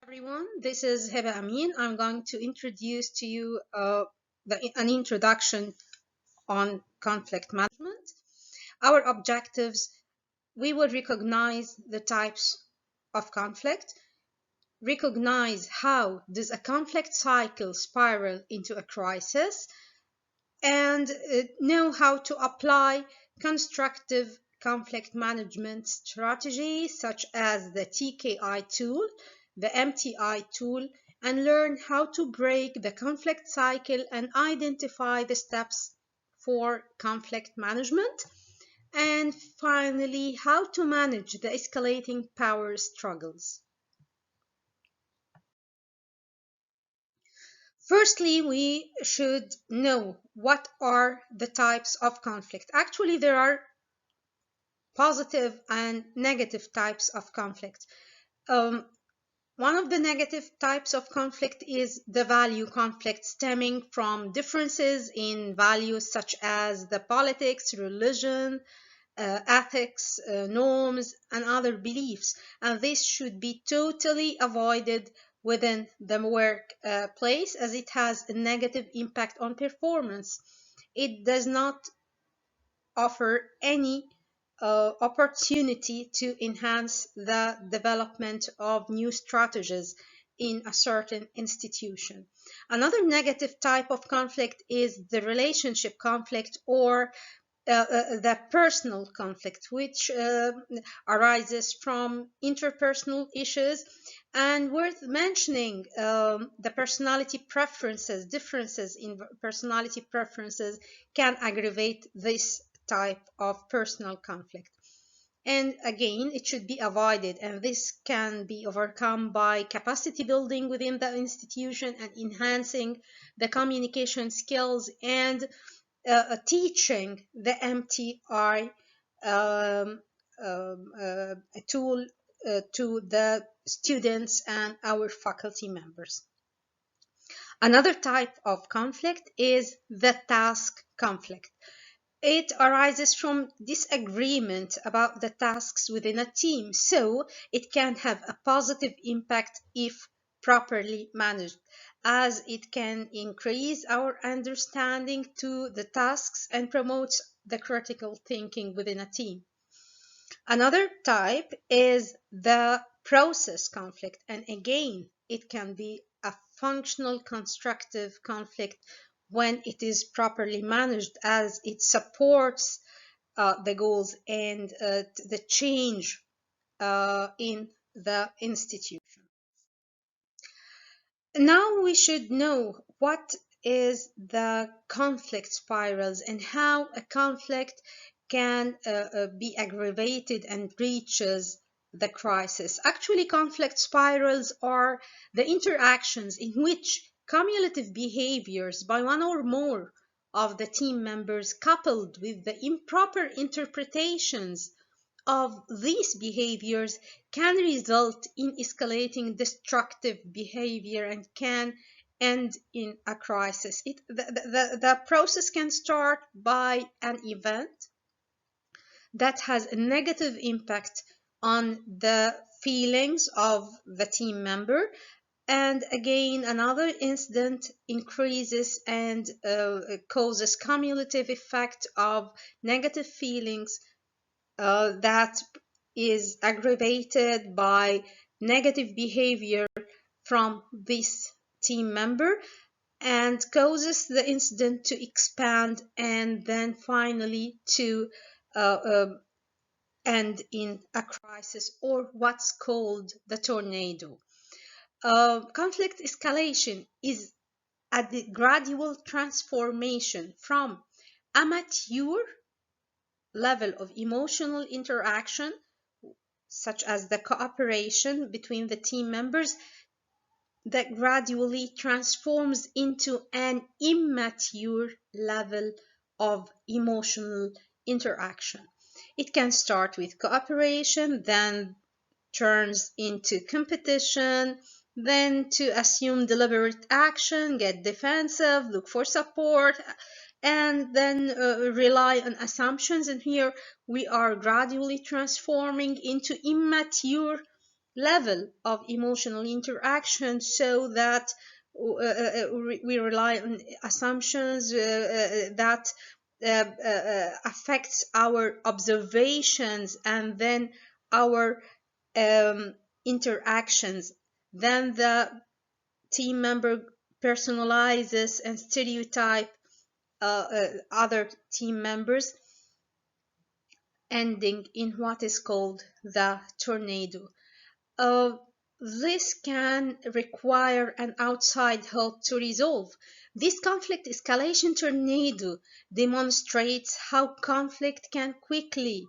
Everyone, this is Heba Amin. I'm going to introduce to you an introduction on conflict management. Our objectives, we will recognize the types of conflict, recognize how does a conflict cycle spiral into a crisis, and know how to apply constructive conflict management strategies such as the TKI tool, the MTI tool, and learn how to break the conflict cycle and identify the steps for conflict management. And finally, how to manage the escalating power struggles. Firstly, we should know what are the types of conflict. Actually, there are positive and negative types of conflict. Um, One of the negative types of conflict is the value conflict stemming from differences in values such as the politics, religion, ethics, norms, and other beliefs. And this should be totally avoided within the workplace as it has a negative impact on performance. It does not offer any opportunity to enhance the development of new strategies in a certain institution. Another negative type of conflict is the relationship conflict or the personal conflict, which arises from interpersonal issues. And worth mentioning, the personality preferences, differences in personality preferences can aggravate this type of personal conflict. And again, it should be avoided, and this can be overcome by capacity building within the institution and enhancing the communication skills and teaching the MTI tool to the students and our faculty members. Another type of conflict is the task conflict. It arises from disagreement about the tasks within a team, so it can have a positive impact if properly managed, as it can increase our understanding to the tasks and promotes the critical thinking within a team. Another type is the process conflict, and again, it can be a functional constructive conflict when it is properly managed, as it supports the goals and the change in the institution. Now we should know what is the conflict spirals and how a conflict can be aggravated and reaches the crisis. Actually, conflict spirals are the interactions in which cumulative behaviors by one or more of the team members, coupled with the improper interpretations of these behaviors, can result in escalating destructive behavior and can end in a crisis. The process can start by an event that has a negative impact on the feelings of the team member, and again another incident increases and causes cumulative effect of negative feelings that is aggravated by negative behavior from this team member and causes the incident to expand and then finally to uh, um, end in a crisis or what's called the tornado. Conflict escalation is a gradual transformation from a mature level of emotional interaction, such as the cooperation between the team members, that gradually transforms into an immature level of emotional interaction. It can start with cooperation, then turns into competition, then to assume deliberate action, get defensive, look for support, and then rely on assumptions. And here we are gradually transforming into immature level of emotional interaction, so that we rely on assumptions that affects our observations and then our um, interactions. Then the team member personalizes and stereotype other team members, ending in what is called the tornado. Uh, this can require an outside help to resolve. This conflict escalation tornado demonstrates how conflict can quickly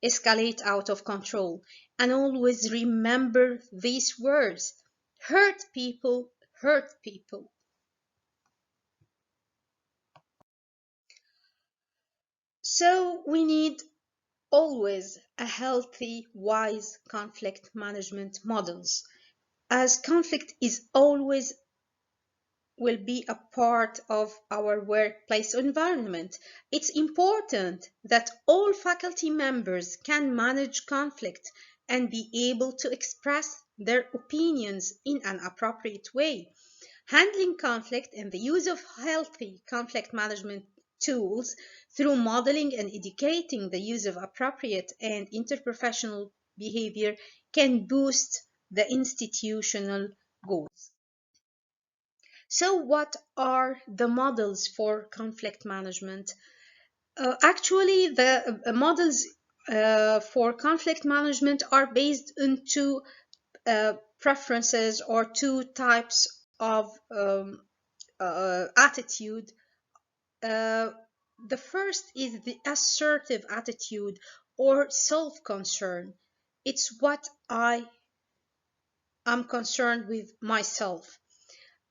escalate out of control. And always remember these words: hurt people hurt people. So we need always a healthy, wise conflict management models, as conflict is always will be a part of our workplace environment. It's important that all faculty members can manage conflict and be able to express their opinions in an appropriate way. Handling conflict and the use of healthy conflict management tools through modeling and educating the use of appropriate and interprofessional behavior can boost the institutional goals. So, what are the models for conflict management? Actually, the models for conflict management are based on two preferences or two types of attitude. Uh, the first is the assertive attitude or self concern. It's what I am concerned with myself.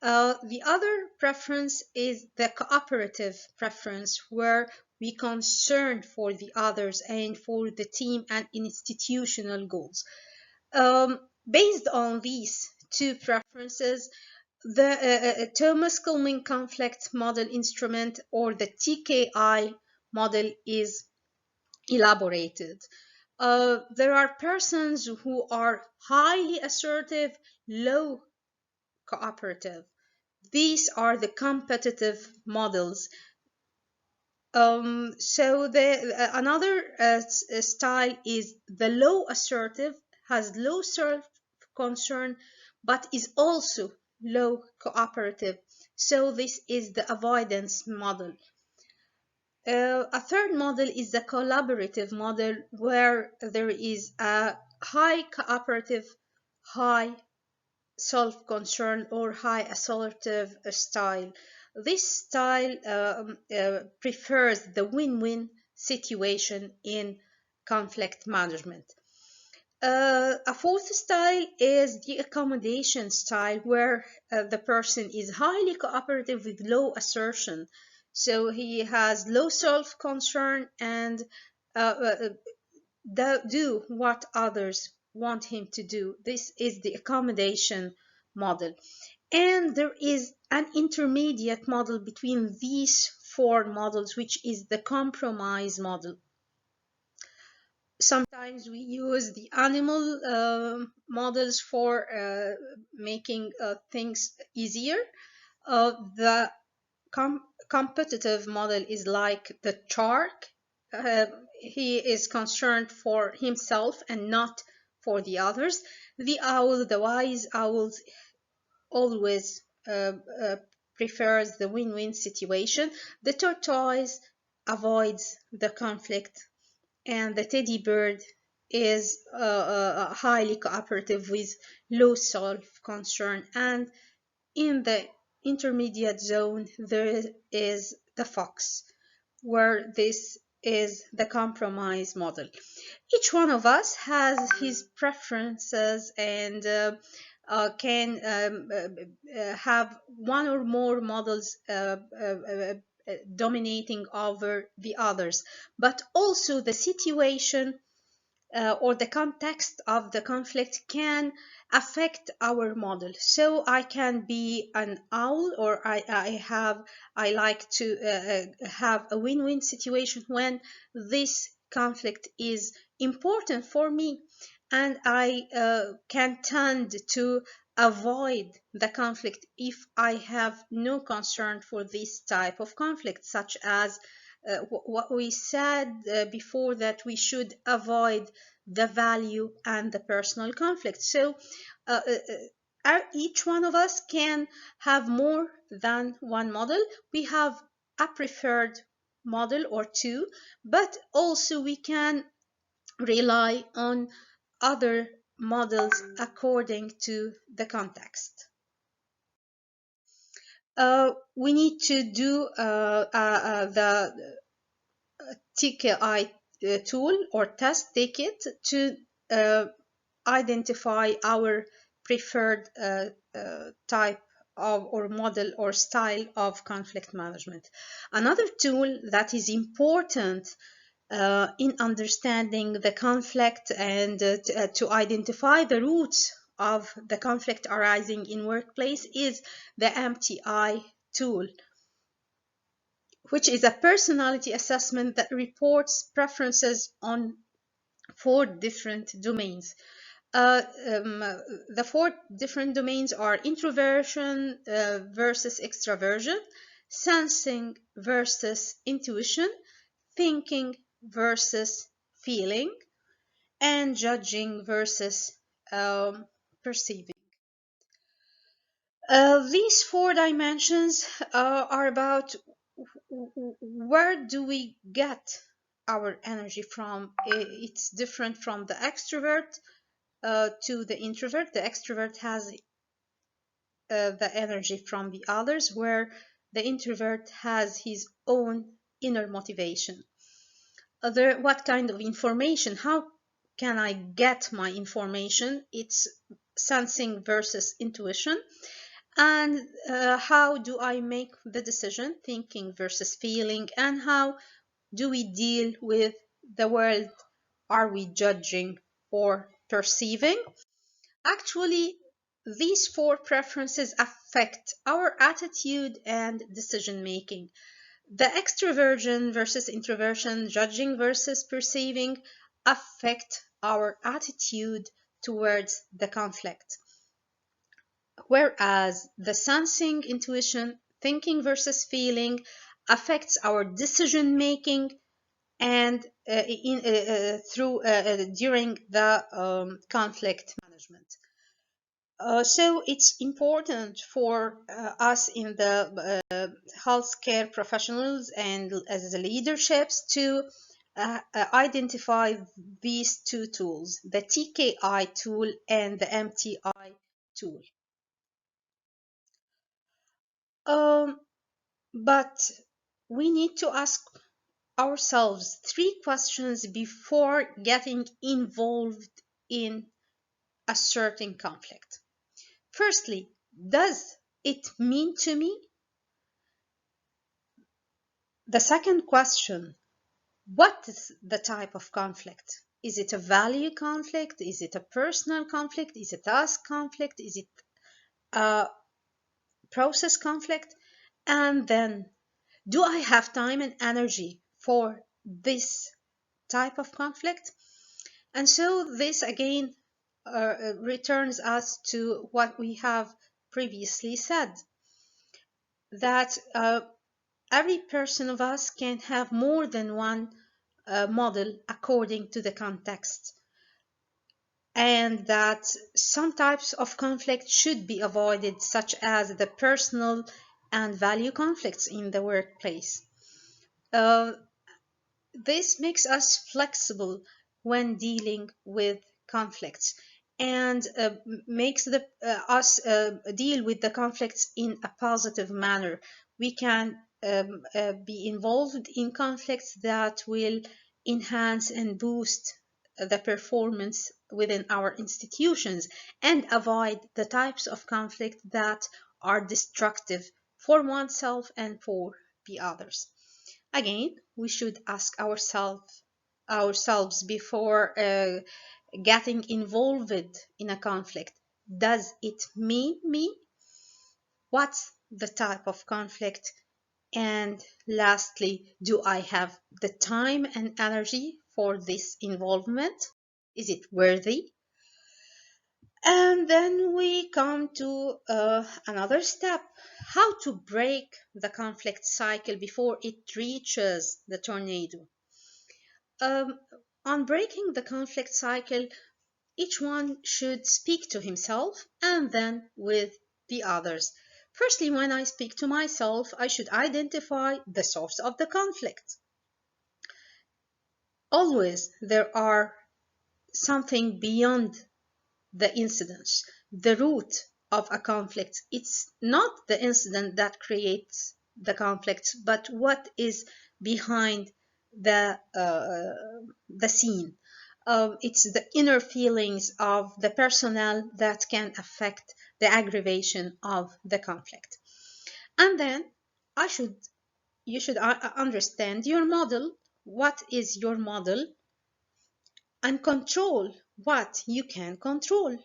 The other preference is the cooperative preference, where we concern for the others and for the team and institutional goals. Based on these two preferences, the Thomas-Kilmann conflict model instrument, or the TKI model, is elaborated. There are persons who are highly assertive, low cooperative. These are the competitive models. So another style is the low assertive, has low self concern, but is also low cooperative. So this is the avoidance model. A third model is the collaborative model, where there is a high cooperative, high self-concern, or high assertive style. This style prefers the win-win situation in conflict management. A fourth style is the accommodation style, where the person is highly cooperative with low assertion. So he has low self-concern and do what others want him to do. This is the accommodation model. And there is an intermediate model between these four models, which is the compromise model. Sometimes we use the animal models for making things easier. The competitive model is like the shark. He is concerned for himself and not for the others. The owl, the wise owl, always prefers the win-win situation. The tortoise avoids the conflict, and the teddy bird is highly cooperative with low self-concern. And in the intermediate zone, there is the fox, where this is the compromise model. Each one of us has his preferences and can have one or more models dominating over the others, but also the situation or the context of the conflict can affect our model. So I can be an owl, or I like to have a win-win situation when this conflict is important for me. and I can tend to avoid the conflict if I have no concern for this type of conflict, such as what we said before, that we should avoid the value and the personal conflict. So each one of us can have more than one model. We have a preferred model or two, but also we can rely on other models according to the context. We need to do the TKI tool or test, take it to uh, identify our preferred type of or model or style of conflict management. Another tool that is important in understanding the conflict and to identify the roots of the conflict arising in workplace is the MBTI tool, which is a personality assessment that reports preferences on 4 different domains. The 4 different domains are introversion versus extraversion, sensing versus intuition, thinking versus feeling, and judging versus perceiving. These 4 dimensions are about where do we get our energy from. It's different from the extrovert to the introvert. The extrovert has the energy from the others, where the introvert has his own inner motivation. What kind of information? How can I get my information? It's sensing versus intuition. And how do I make the decision? Thinking versus feeling. And how do we deal with the world? Are we judging or perceiving? Actually, these 4 preferences affect our attitude and decision making. The extroversion versus introversion, judging versus perceiving, affect our attitude towards the conflict. Whereas the sensing, intuition, thinking versus feeling affects our decision making and during the conflict management. So it's important for us in the healthcare professionals and as the leaderships to identify these 2 tools, the TKI tool and the MTI tool. Um, but we need to ask ourselves 3 questions before getting involved in a certain conflict. Firstly, does it mean to me? The second question, what is the type of conflict? Is it a value conflict? Is it a personal conflict? Is it a task conflict? Is it a process conflict? And then, do I have time and energy for this type of conflict? And so this again returns us to what we have previously said, that every person of us can have more than one model according to the context, and that some types of conflict should be avoided, such as the personal and value conflicts in the workplace. Uh, this makes us flexible when dealing with conflicts, and makes us deal with the conflicts in a positive manner. We can be involved in conflicts that will enhance and boost the performance within our institutions, and avoid the types of conflict that are destructive for oneself and for the others. Again, we should ask ourselves before getting involved in a conflict. Does it mean me? What's the type of conflict? And lastly, do I have the time and energy for this involvement? Is it worthy? And then we come to another step, how to break the conflict cycle before it reaches the tornado. Um, on breaking the conflict cycle, each one should speak to himself and then with the others. Firstly, when I speak to myself, I should identify the source of the conflict. Always there are something beyond the incidents, the root of a conflict. It's not the incident that creates the conflict, but what is behind the scene. It's the inner feelings of the personnel that can affect the aggravation of the conflict. And then I should you should understand your model. What is your model? And control what you can control.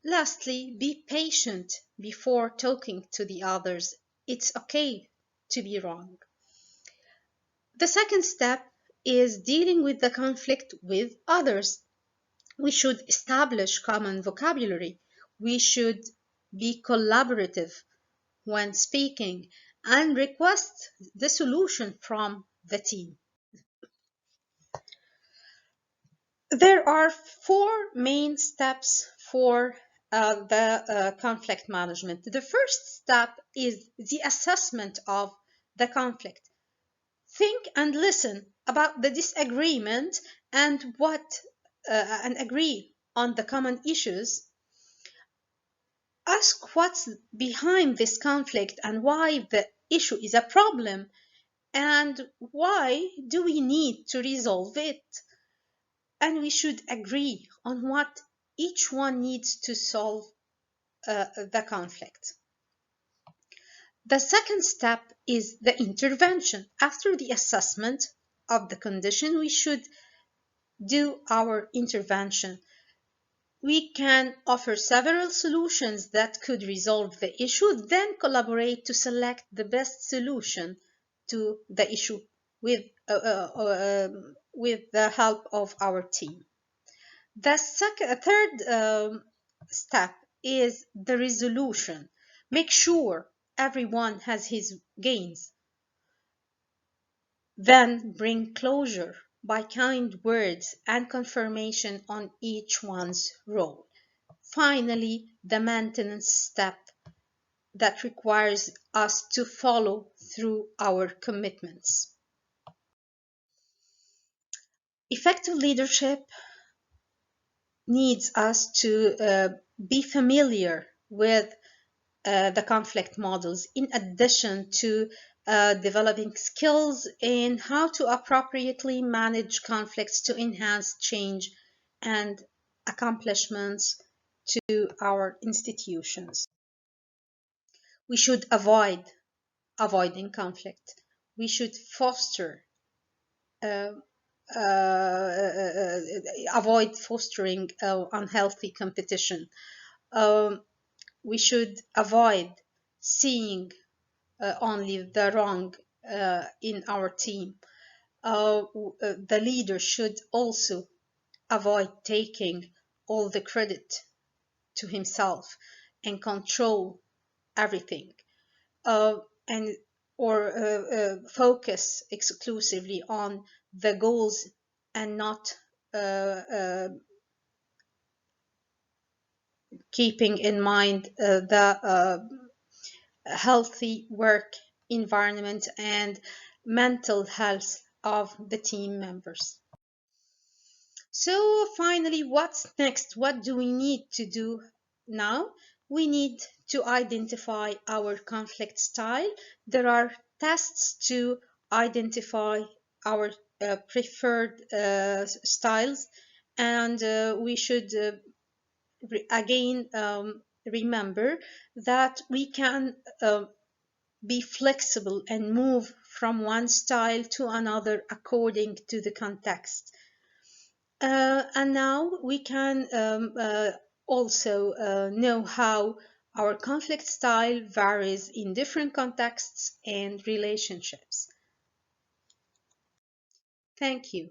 Lastly, be patient before talking to the others. It's okay to be wrong. The second step is dealing with the conflict with others. We should establish common vocabulary. We should be collaborative when speaking and request the solution from the team. There are four main steps for the conflict management. The first step is the assessment of the conflict. Think and listen about the disagreement and and agree on the common issues. Ask what's behind this conflict and why the issue is a problem and why do we need to resolve it. And we should agree on what each one needs to solve the conflict. The second step is the intervention. After the assessment of the condition, we should do our intervention. We can offer several solutions that could resolve the issue, then collaborate to select the best solution to the issue with, with the help of our team. The third step is the resolution. Make sure everyone has his gains. Then bring closure by kind words and confirmation on each one's role. Finally, the maintenance step that requires us to follow through our commitments. Effective leadership needs us to be familiar with the conflict models, in addition to developing skills in how to appropriately manage conflicts to enhance change and accomplishments to our institutions. We should avoiding conflict. We should foster uh, avoid fostering unhealthy competition. Um, we should avoid seeing only the wrong in our team. The leader should also avoid taking all the credit to himself and control everything, uh, and or focus exclusively on the goals and not keeping in mind the healthy work environment and mental health of the team members. So finally, what's next? What do we need to do now? We need to identify our conflict style. There are tests to identify our preferred styles, and we should again remember that we can be flexible and move from one style to another according to the context. And now we can also know how our conflict style varies in different contexts and relationships. Thank you.